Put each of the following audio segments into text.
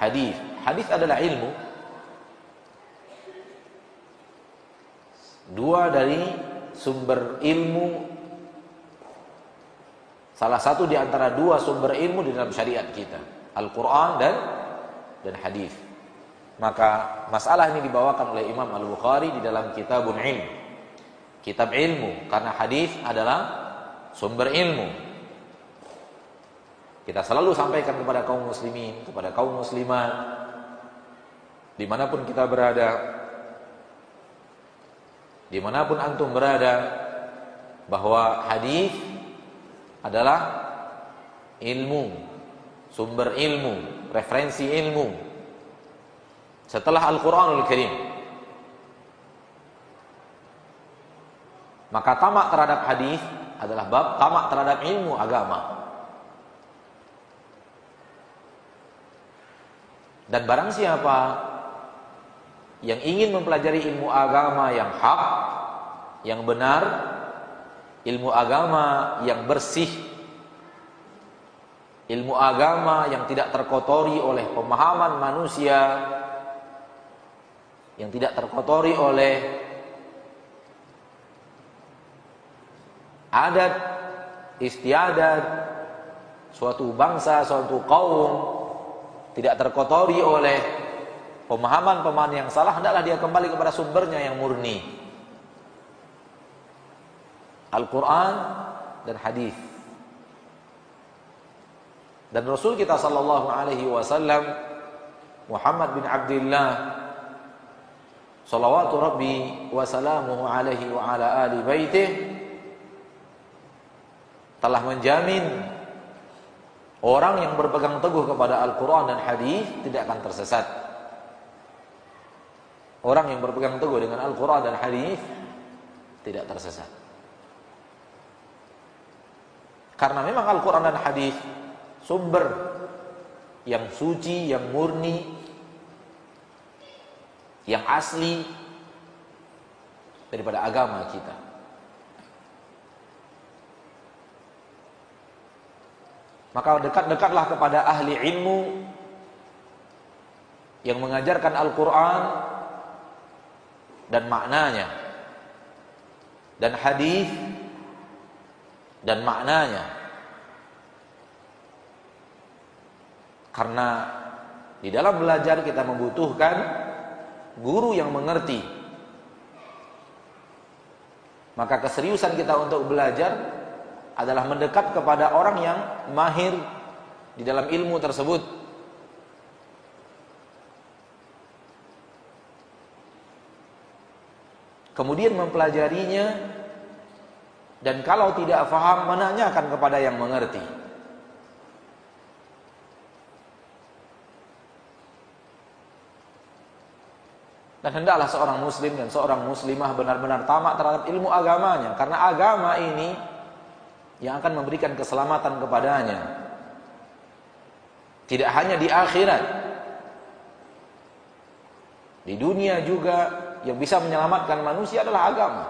hadis. Hadis adalah ilmu. Dua dari sumber ilmu, salah satu di antara dua sumber ilmu di dalam syariat kita, Al-Quran dan hadis. Maka masalah ini dibawakan oleh Imam Al-Bukhari di dalam Kitabul Ilm, kitab ilmu, karena hadis adalah sumber ilmu. Kita selalu sampaikan kepada kaum muslimin, kepada kaum muslimat, dimanapun kita berada, dimanapun antum berada, bahwa hadis adalah ilmu, sumber ilmu, referensi ilmu setelah Al-Quranul Karim. Maka tamak terhadap hadis adalah bab tamak terhadap ilmu agama. Dan barang siapa yang ingin mempelajari ilmu agama yang hak, yang benar, ilmu agama yang bersih, ilmu agama yang tidak terkotori oleh pemahaman manusia, yang tidak terkotori oleh adat istiadat suatu bangsa, suatu kaum, tidak terkotori oleh pemahaman-pemahaman yang salah, hendaklah dia kembali kepada sumbernya yang murni, Al-Quran dan hadis. Dan Rasul kita sallallahu alaihi wasallam, Muhammad bin Abdullah salawatu rabbi wa salamuhu alaihi wa ala ali baitih, telah menjamin orang yang berpegang teguh kepada Al-Quran dan hadis tidak akan tersesat. Orang yang berpegang teguh dengan Al-Quran dan hadis tidak tersesat. Karena memang Al-Quran dan hadis sumber yang suci, yang murni, yang asli daripada agama kita. Maka dekat-dekatlah kepada ahli ilmu yang mengajarkan Al-Quran dan maknanya, dan hadis dan maknanya. Karena di dalam belajar kita membutuhkan guru yang mengerti. Maka keseriusan kita untuk belajar adalah mendekat kepada orang yang mahir di dalam ilmu tersebut. Kemudian mempelajarinya, dan kalau tidak faham menanyakan kepada yang mengerti. Dan hendaklah seorang muslim dan seorang muslimah benar-benar tamak terhadap ilmu agamanya, karena agama ini yang akan memberikan keselamatan kepadanya, tidak hanya di akhirat, di dunia juga. Yang bisa menyelamatkan manusia adalah agama.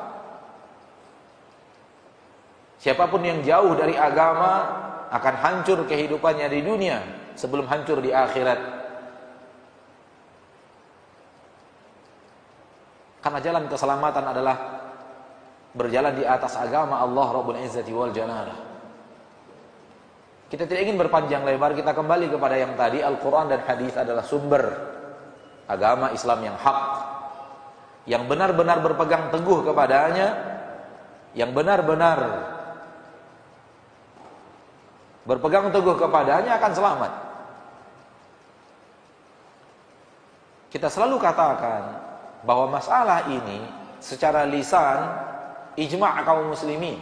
Siapapun yang jauh dari agama akan hancur kehidupannya di dunia sebelum hancur di akhirat. Karena jalan keselamatan adalah berjalan di atas agama Allah Rabbul Izzati wal Jalalah. Kita tidak ingin berpanjang lebar, kita kembali kepada yang tadi. Al-Quran dan hadis adalah sumber agama Islam yang hak, yang benar-benar berpegang teguh kepadanya, yang benar-benar berpegang teguh kepadanya akan selamat. Kita selalu katakan bahwa masalah ini secara lisan ijma' kaum muslimin.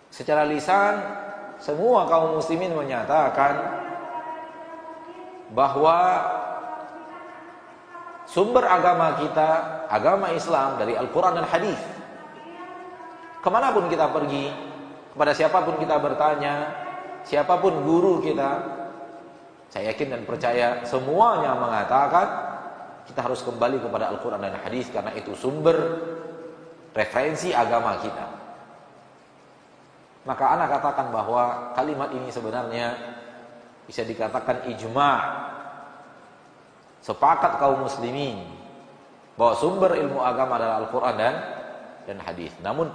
Secara lisan semua kaum muslimin menyatakan bahwa sumber agama kita, agama Islam, dari Al-Quran dan hadis. Kemanapun kita pergi, kepada siapapun kita bertanya, siapapun guru kita, saya yakin dan percaya semuanya mengatakan kita harus kembali kepada Al-Quran dan hadis, karena itu sumber referensi agama kita. Maka ana katakan bahwa kalimat ini sebenarnya bisa dikatakan ijma', sepakat kaum muslimin bahwa sumber ilmu agama adalah Al-Quran dan hadis. Namun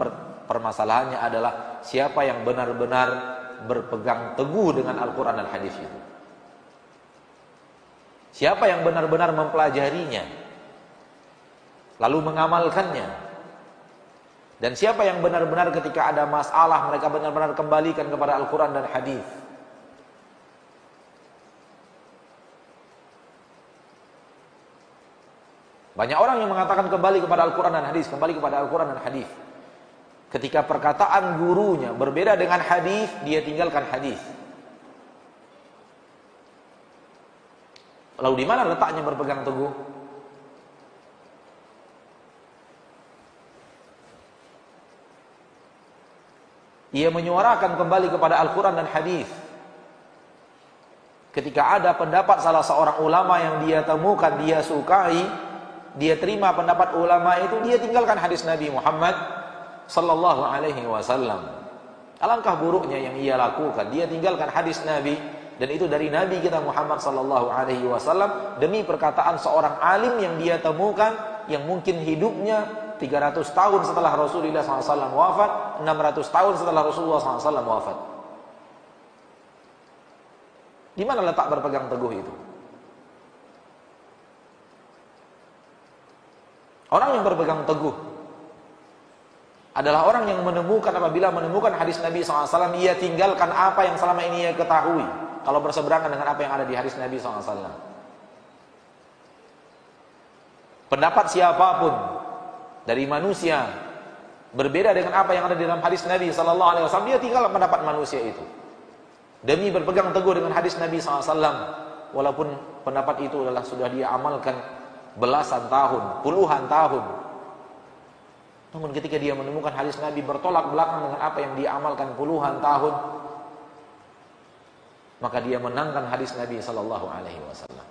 permasalahannya adalah siapa yang benar-benar berpegang teguh dengan Al-Quran dan hadis itu. Siapa yang benar-benar mempelajarinya lalu mengamalkannya. Dan siapa yang benar-benar ketika ada masalah mereka benar-benar kembalikan kepada Al-Quran dan hadis. Banyak orang yang mengatakan kembali kepada Al-Quran dan hadis, kembali kepada Al-Quran dan hadis. Ketika perkataan gurunya berbeda dengan hadis, dia tinggalkan hadis. Lalu di mana letaknya berpegang teguh? Ia menyuarakan kembali kepada Al-Quran dan hadis. Ketika ada pendapat salah seorang ulama yang dia temukan, dia sukai, dia terima pendapat ulama itu, dia tinggalkan hadis Nabi Muhammad sallallahu alaihi wasallam. Alangkah buruknya yang ia lakukan, dia tinggalkan hadis Nabi, dan itu dari Nabi kita Muhammad sallallahu alaihi wasallam demi perkataan seorang alim yang dia temukan, yang mungkin hidupnya 300 tahun setelah Rasulullah SAW wafat, 600 tahun setelah Rasulullah SAW wafat. Di mana letak berpegang teguh itu? Orang yang berpegang teguh adalah orang yang menemukan, apabila menemukan hadis Nabi SAW, ia tinggalkan apa yang selama ini ia ketahui, kalau berseberangan dengan apa yang ada di hadis Nabi SAW. Pendapat siapapun dari manusia berbeda dengan apa yang ada di dalam hadis Nabi SAW, dia tinggalkan pendapat manusia itu demi berpegang teguh dengan hadis Nabi SAW, walaupun pendapat itu adalah sudah dia amalkan belasan tahun, puluhan tahun. Namun ketika dia menemukan hadis Nabi bertolak belakang dengan apa yang dia amalkan puluhan tahun, maka dia menangkan hadis Nabi sallallahu alaihi wasallam.